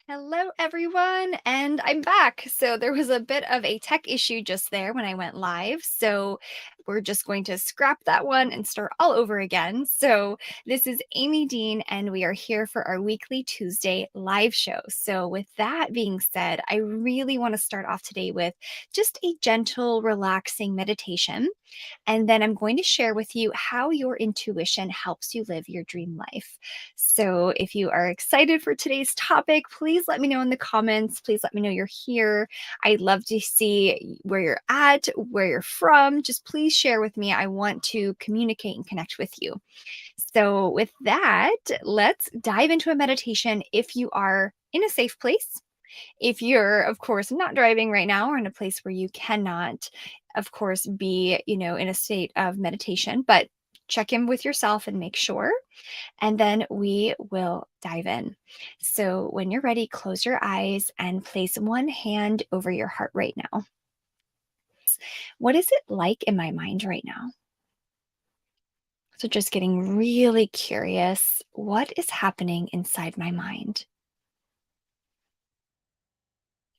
Hello, everyone, and I'm back. So, there was a bit of a tech issue just there when I went live. So, we're just going to scrap that one and start all over again. So, this is Amie Dean, and we are here for our weekly Tuesday live show. So, with that being said, I really want to start off today with just a gentle, relaxing meditation. And then I'm going to share with you how your intuition helps you live your dream life. So, if you are excited for today's topic, please let me know in the comments. Please let me know you're here. I'd love to see where you're at, where you're from. Just please share with me. I want to communicate and connect with you. So, with that, let's dive into a meditation if you are in a safe place. If you're, of course, not driving right now or in a place where you cannot, of course, be, in a state of meditation, but check in with yourself and make sure. And then we will dive in. So when you're ready, close your eyes and place one hand over your heart right now. What is it like in my mind right now? So just getting really curious, what is happening inside my mind?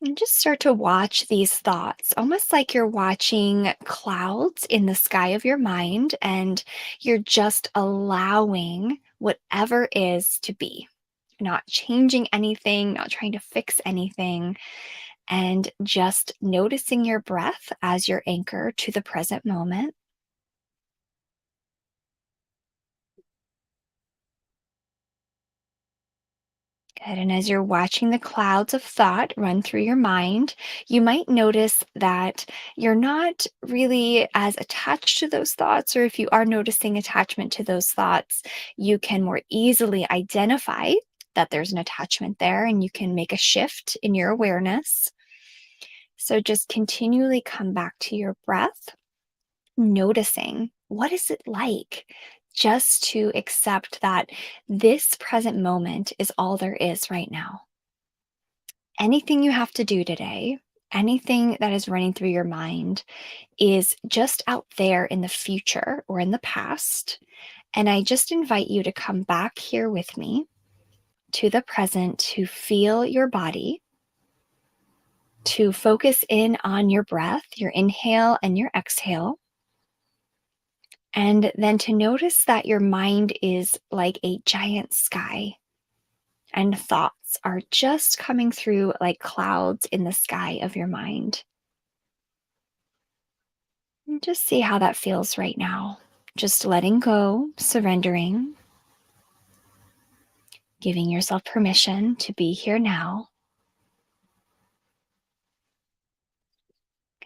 And just start to watch these thoughts, almost like you're watching clouds in the sky of your mind, and you're just allowing whatever is to be, not changing anything, not trying to fix anything, and just noticing your breath as your anchor to the present moment. Good. And as you're watching the clouds of thought run through your mind, you might notice that you're not really as attached to those thoughts, or if you are noticing attachment to those thoughts, you can more easily identify that there's an attachment there and you can make a shift in your awareness. So just continually come back to your breath, noticing what is it like just to accept that this present moment is all there is right now. Anything you have to do today, anything that is running through your mind is just out there in the future or in the past. And I just invite you to come back here with me to the present, to feel your body, to focus in on your breath, your inhale and your exhale. And then to notice that your mind is like a giant sky and thoughts are just coming through like clouds in the sky of your mind. And just see how that feels right now. Just letting go, surrendering, giving yourself permission to be here now.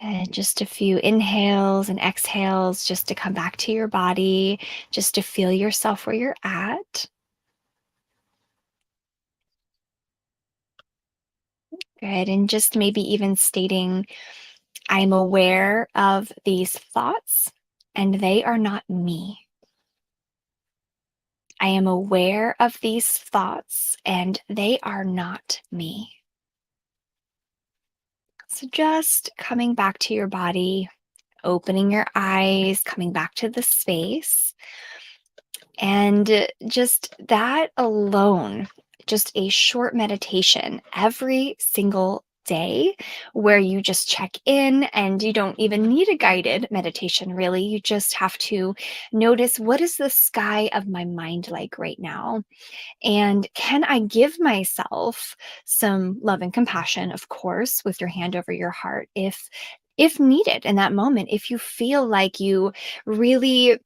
Good. Just a few inhales and exhales just to come back to your body, just to feel yourself where you're at. Good. And just maybe even stating, I'm aware of these thoughts and they are not me. I am aware of these thoughts and they are not me. So just coming back to your body, opening your eyes, coming back to the space. And just that alone, just a short meditation every single day where you just check in, and you don't even need a guided meditation really. You just have to notice, what is the sky of my mind like right now? And can I give myself some love and compassion, of course, with your hand over your heart if needed in that moment. If you feel like you really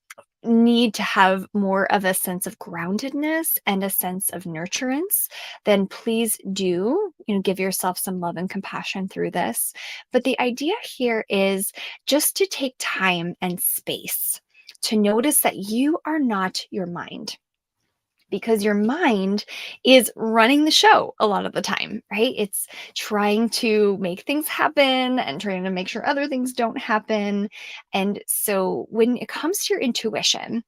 need to have more of a sense of groundedness and a sense of nurturance, then please do, give yourself some love and compassion through this. But the idea here is just to take time and space to notice that you are not your mind, because your mind is running the show a lot of the time, right? It's trying to make things happen and trying to make sure other things don't happen. And so when it comes to your intuition,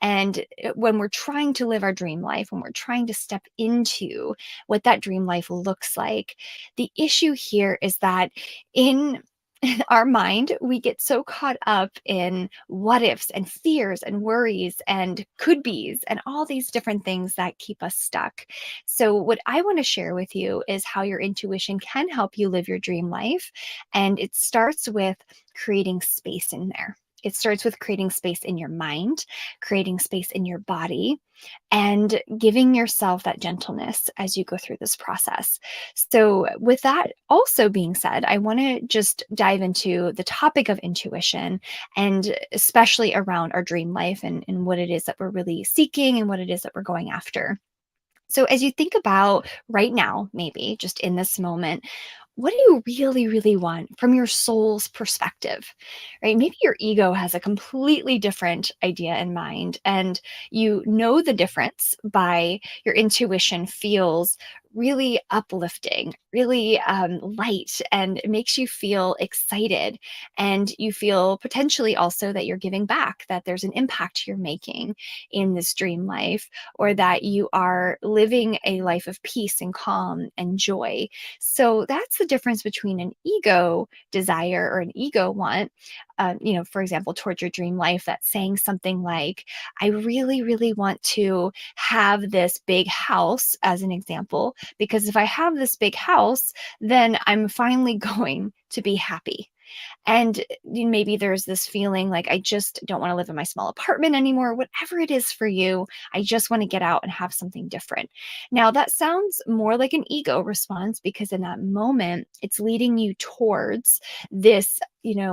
and when we're trying to live our dream life, when we're trying to step into what that dream life looks like, the issue here is that in In our mind, we get so caught up in what ifs and fears and worries and could be's and all these different things that keep us stuck. So, what I want to share with you is how your intuition can help you live your dream life. And it starts with creating space in there. It starts with creating space in your mind, creating space in your body, and giving yourself that gentleness as you go through this process. So, with that also being said, I want to just dive into the topic of intuition and especially around our dream life and what it is that we're really seeking and what it is that we're going after. So, as you think about right now, maybe just in this moment, what do you really, really want from your soul's perspective? Right? Maybe your ego has a completely different idea in mind, and you know the difference by your intuition feels really uplifting, really light, and it makes you feel excited. And you feel potentially also that you're giving back, that there's an impact you're making in this dream life, or that you are living a life of peace and calm and joy. So that's the difference between an ego desire or an ego want, for example, towards your dream life, that's saying something like, I really, really want to have this big house, as an example, because if I have this big house, then I'm finally going to be happy. And maybe there's this feeling like, I just don't want to live in my small apartment anymore. Whatever it is for you, I just want to get out and have something different. Now, that sounds more like an ego response because in that moment, it's leading you towards this,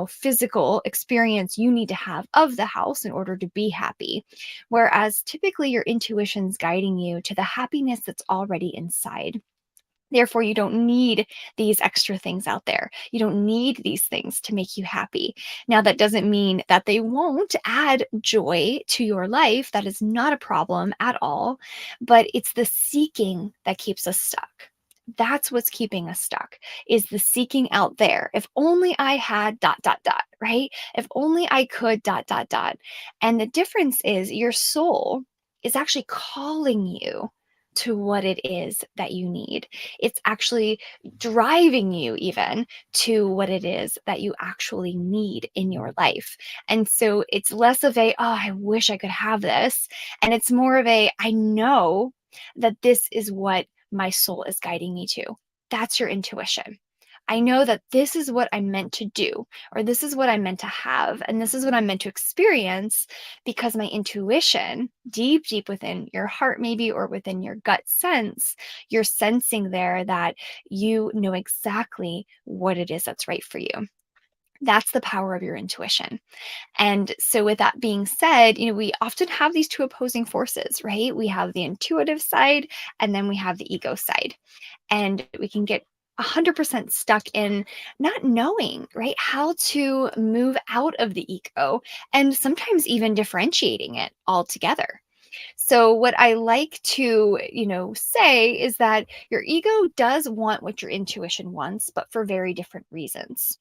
physical experience you need to have of the house in order to be happy. Whereas typically your intuition's guiding you to the happiness that's already inside. Therefore, you don't need these extra things out there. You don't need these things to make you happy. Now, that doesn't mean that they won't add joy to your life. That is not a problem at all. But it's the seeking that keeps us stuck. That's what's keeping us stuck is the seeking out there. If only I had dot, dot, dot, right? If only I could dot, dot, dot. And the difference is your soul is actually calling you to what it is that you need. It's actually driving you even to what it is that you actually need in your life. And so it's less of a, oh, I wish I could have this. And it's more of a, I know that this is what my soul is guiding me to. That's your intuition. I know that this is what I'm meant to do, or this is what I'm meant to have, and this is what I'm meant to experience because my intuition, deep, deep within your heart, maybe, or within your gut sense, you're sensing there that you know exactly what it is that's right for you. That's the power of your intuition. And so, with that being said, we often have these two opposing forces, right? We have the intuitive side, and then we have the ego side. And we can get 100% stuck in not knowing, right, how to move out of the ego and sometimes even differentiating it altogether. So, what I like to, say is that your ego does want what your intuition wants, but for very different reasons.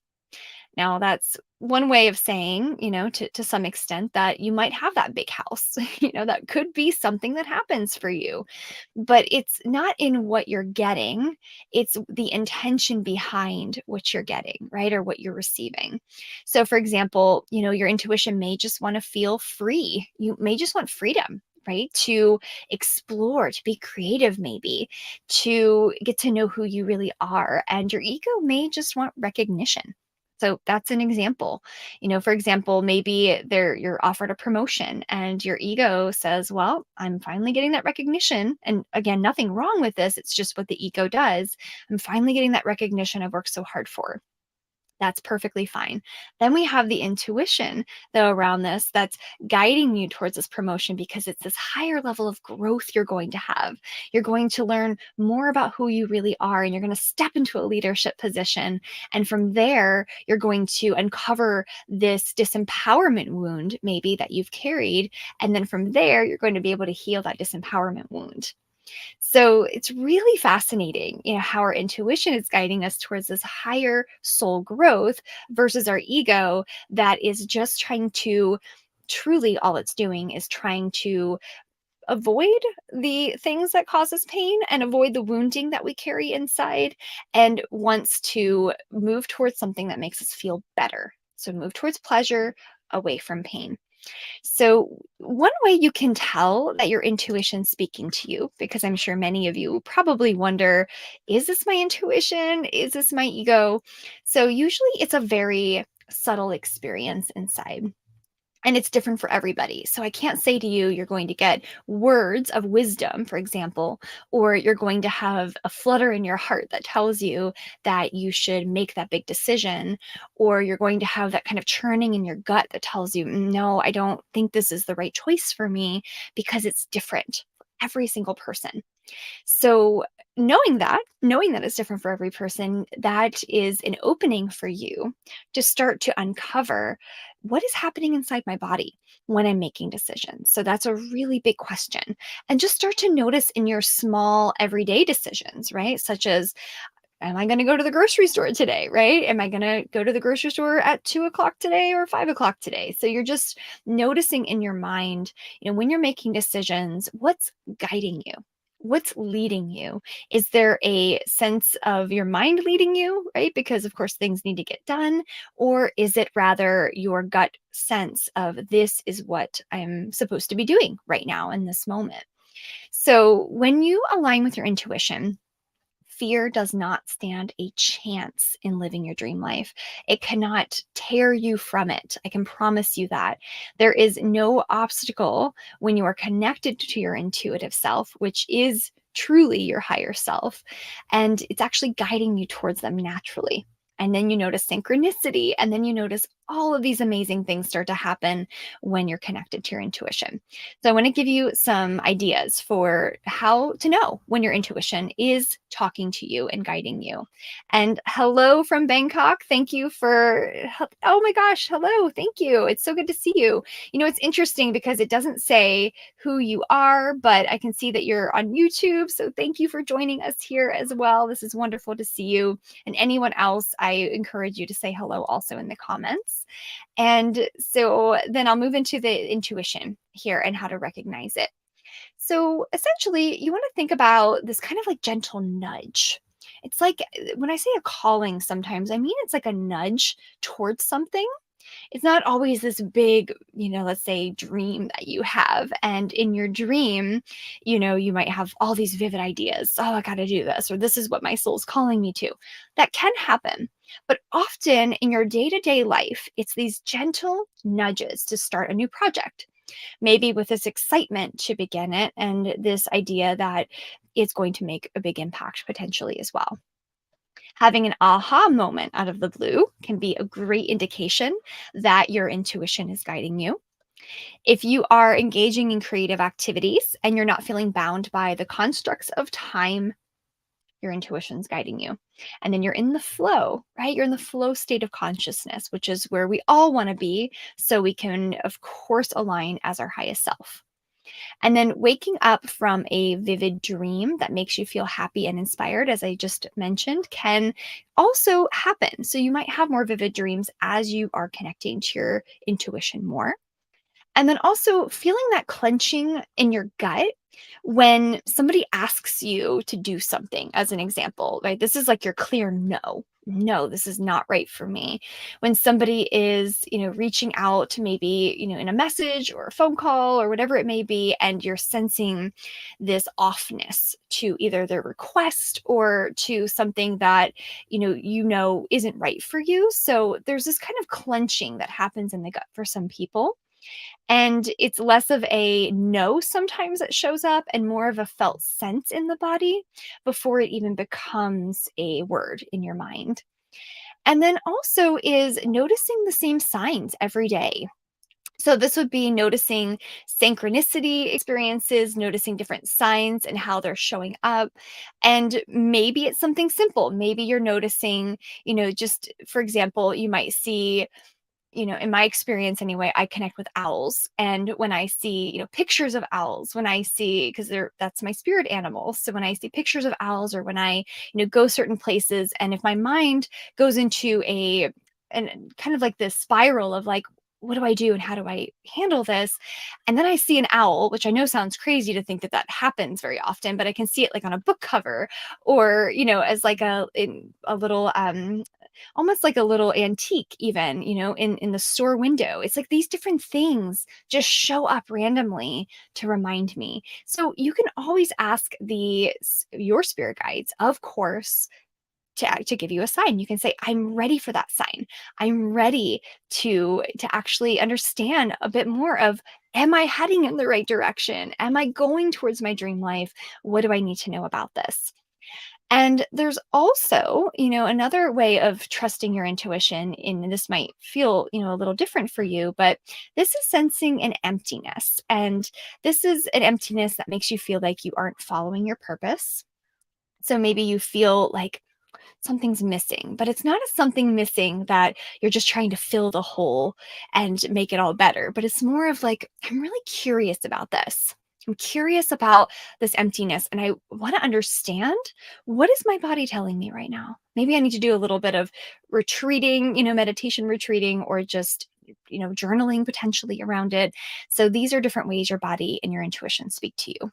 Now, that's one way of saying, to some extent that you might have that big house, that could be something that happens for you, but it's not in what you're getting. It's the intention behind what you're getting, right? Or what you're receiving. So, for example, your intuition may just want to feel free. You may just want freedom. Right? To explore, to be creative, maybe, to get to know who you really are. And your ego may just want recognition. So that's an example. For example, maybe you're offered a promotion and your ego says, "Well, I'm finally getting that recognition." And again, nothing wrong with this. It's just what the ego does. I'm finally getting that recognition I've worked so hard for. That's perfectly fine. Then we have the intuition, though, around this that's guiding you towards this promotion because it's this higher level of growth you're going to have. You're going to learn more about who you really are, and you're going to step into a leadership position. And from there, you're going to uncover this disempowerment wound, maybe that you've carried. And then from there, you're going to be able to heal that disempowerment wound. So it's really fascinating, how our intuition is guiding us towards this higher soul growth versus our ego that is just trying to truly all it's doing is trying to avoid the things that cause us pain and avoid the wounding that we carry inside, and wants to move towards something that makes us feel better. So move towards pleasure, away from pain. So, one way you can tell that your intuition's speaking to you, because I'm sure many of you probably wonder, is this my intuition? Is this my ego? So, usually it's a very subtle experience inside. And it's different for everybody. So I can't say to you, you're going to get words of wisdom, for example, or you're going to have a flutter in your heart that tells you that you should make that big decision, or you're going to have that kind of churning in your gut that tells you, no, I don't think this is the right choice for me, because it's different for every single person. So knowing that it's different for every person, that is an opening for you to start to uncover what is happening inside my body when I'm making decisions. So that's a really big question. And just start to notice in your small everyday decisions, right? Such as, am I going to go to the grocery store today, right? Am I going to go to the grocery store at 2 o'clock today or 5 o'clock today? So you're just noticing in your mind, when you're making decisions, what's guiding you? What's leading you? Is there a sense of your mind leading you, right? Because of course things need to get done. Or is it rather your gut sense of, this is what I'm supposed to be doing right now in this moment? So when you align with your intuition, fear does not stand a chance in living your dream life. It cannot tear you from it. I can promise you that. There is no obstacle when you are connected to your intuitive self, which is truly your higher self. And it's actually guiding you towards them naturally. And then you notice synchronicity, and then you notice all of these amazing things start to happen when you're connected to your intuition. So I want to give you some ideas for how to know when your intuition is talking to you and guiding you. And hello from Bangkok. Thank you for, oh my gosh, hello. Thank you. It's so good to see you. It's interesting because it doesn't say who you are, but I can see that you're on YouTube. So thank you for joining us here as well. This is wonderful to see you. And anyone else, I encourage you to say hello also in the comments. And so then I'll move into the intuition here and how to recognize it. So essentially, you want to think about this kind of like gentle nudge. It's like, when I say a calling, sometimes I mean it's like a nudge towards something. It's not always this big, let's say dream that you have. And in your dream, you might have all these vivid ideas. Oh, I got to do this, or this is what my soul's calling me to. That can happen. But often in your day to day life, it's these gentle nudges to start a new project. Maybe with this excitement to begin it, and this idea that it's going to make a big impact potentially as well. Having an aha moment out of the blue can be a great indication that your intuition is guiding you. If you are engaging in creative activities and you're not feeling bound by the constructs of time, your intuition's guiding you. And then you're in the flow, right? You're in the flow state of consciousness, which is where we all want to be, so we can, of course, align as our highest self. And then waking up from a vivid dream that makes you feel happy and inspired, as I just mentioned, can also happen. So you might have more vivid dreams as you are connecting to your intuition more. And then also feeling that clenching in your gut when somebody asks you to do something, as an example, right? This is like your clear no. No, this is not right for me. When somebody is, reaching out to maybe, in a message or a phone call or whatever it may be, and you're sensing this offness to either their request or to something that, isn't right for you. So there's this kind of clenching that happens in the gut for some people. And it's less of a no sometimes that shows up and more of a felt sense in the body before it even becomes a word in your mind. And then also is noticing the same signs every day. So this would be noticing synchronicity experiences, noticing different signs and how they're showing up. And maybe it's something simple. Maybe you're noticing, just for example, you might see, in my experience anyway, I connect with owls. And when I see, pictures of owls, when I see, because that's my spirit animal. So when I see pictures of owls, or when I, go certain places, and if my mind goes into and kind of like this spiral of like, what do I do and how do I handle this? And then I see an owl, which I know sounds crazy to think that that happens very often, but I can see it like on a book cover or, as like a little, almost like a little antique even, in the store window. It's like these different things just show up randomly to remind me. So you can always ask your spirit guides, of course, to give you a sign. You can say, I'm ready for that sign. I'm ready to actually understand a bit more of, am I heading in the right direction? Am I going towards my dream life? What do I need to know about this? And there's also, another way of trusting your intuition, and this might feel, a little different for you, but this is sensing an emptiness. And this is an emptiness that makes you feel like you aren't following your purpose. So maybe you feel like something's missing, but it's not a something missing that you're just trying to fill the hole and make it all better. But it's more of like, I'm really curious about this. I'm curious about this emptiness and I want to understand, what is my body telling me right now? Maybe I need to do a little bit of retreating, meditation retreating, or just, journaling potentially around it. So these are different ways your body and your intuition speak to you,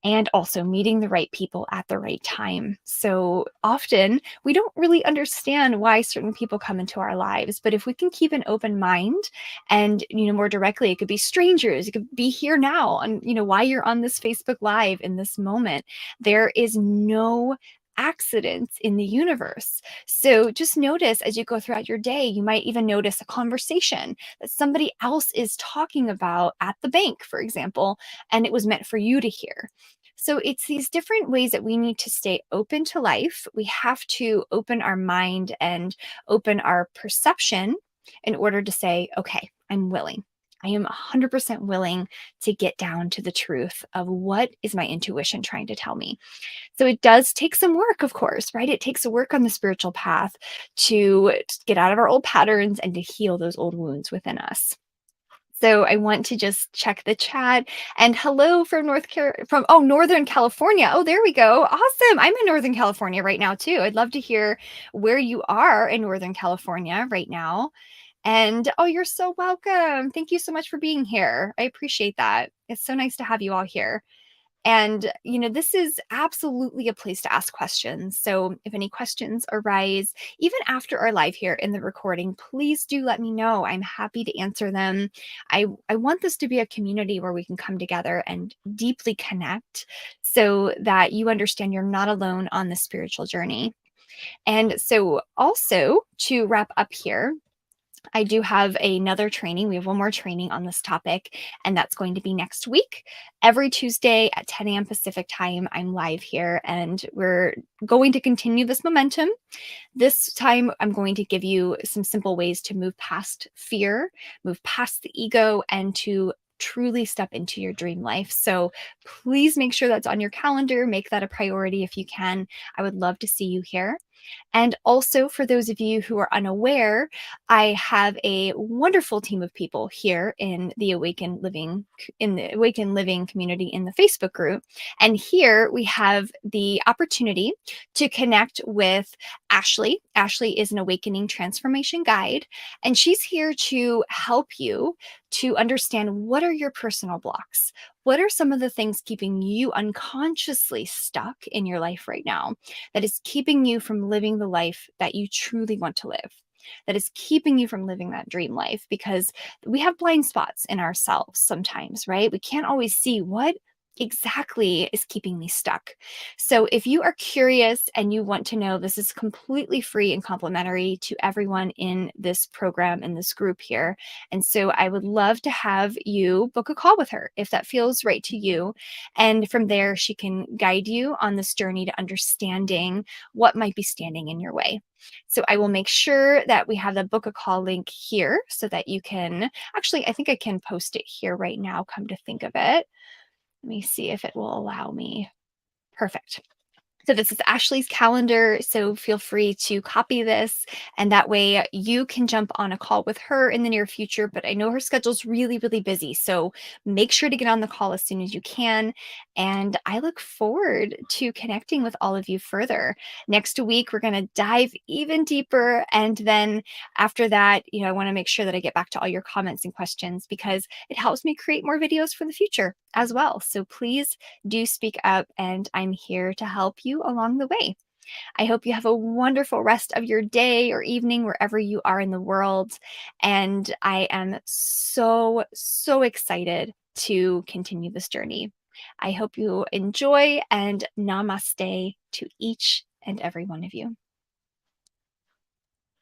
and also meeting the right people at the right time. So often we don't really understand why certain people come into our lives, but if we can keep an open mind and, more directly, it could be strangers, it could be here now, and, why you're on this Facebook Live in this moment. There is no accidents in the universe. So just notice as you go throughout your day, you might even notice a conversation that somebody else is talking about at the bank, for example, and it was meant for you to hear. So it's these different ways that we need to stay open to life. We have to open our mind and open our perception in order to say, okay, I'm willing. I am 100% willing to get down to the truth of what is my intuition trying to tell me. So it does take some work, of course, right? It takes a work on the spiritual path to get out of our old patterns and to heal those old wounds within us. So I want to just check the chat. And hello from Northern California. Oh, there we go. Awesome. I'm in Northern California right now too. I'd love to hear where you are in Northern California right now. And oh, you're so welcome. Thank you so much for being here. I appreciate that. It's so nice to have you all here. And, this is absolutely a place to ask questions. So if any questions arise, even after our live here in the recording, please do let me know. I'm happy to answer them. I want this to be a community where we can come together and deeply connect so that you understand you're not alone on the spiritual journey. And so also to wrap up here, I do have another training. We have one more training on this topic, and that's going to be next week. Every Tuesday at 10 a.m. Pacific time, I'm live here, and we're going to continue this momentum. This time, I'm going to give you some simple ways to move past fear, move past the ego, and to truly step into your dream life. So please make sure that's on your calendar. Make that a priority if you can. I would love to see you here. And also, for those of you who are unaware, I have a wonderful team of people here in the Awaken Living community in the Facebook group. And here we have the opportunity to connect with Ashley. Ashley is an awakening transformation guide, and she's here to help you to understand, what are your personal blocks? What are some of the things keeping you unconsciously stuck in your life right now that is keeping you from living the life that you truly want to live? That is keeping you from living that dream life, because we have blind spots in ourselves sometimes, right? We can't always see what exactly is keeping me stuck. So if you are curious and you want to know, this is completely free and complimentary to everyone in this program, in this group here. And so I would love to have you book a call with her if that feels right to you. And from there, she can guide you on this journey to understanding what might be standing in your way. So I will make sure that we have the book a call link here so that you can actually, I think I can post it here right now, come to think of it. Let me see if it will allow me. Perfect. So this is Ashley's calendar, so feel free to copy this, and that way you can jump on a call with her in the near future, but I know her schedule's really, really busy, so make sure to get on the call as soon as you can, and I look forward to connecting with all of you further. Next week, we're gonna dive even deeper, and then after that, I wanna make sure that I get back to all your comments and questions because it helps me create more videos for the future as well. So please do speak up, and I'm here to help you along the way. I hope you have a wonderful rest of your day or evening wherever you are in the world. And I am so, so excited to continue this journey. I hope you enjoy, and namaste to each and every one of you.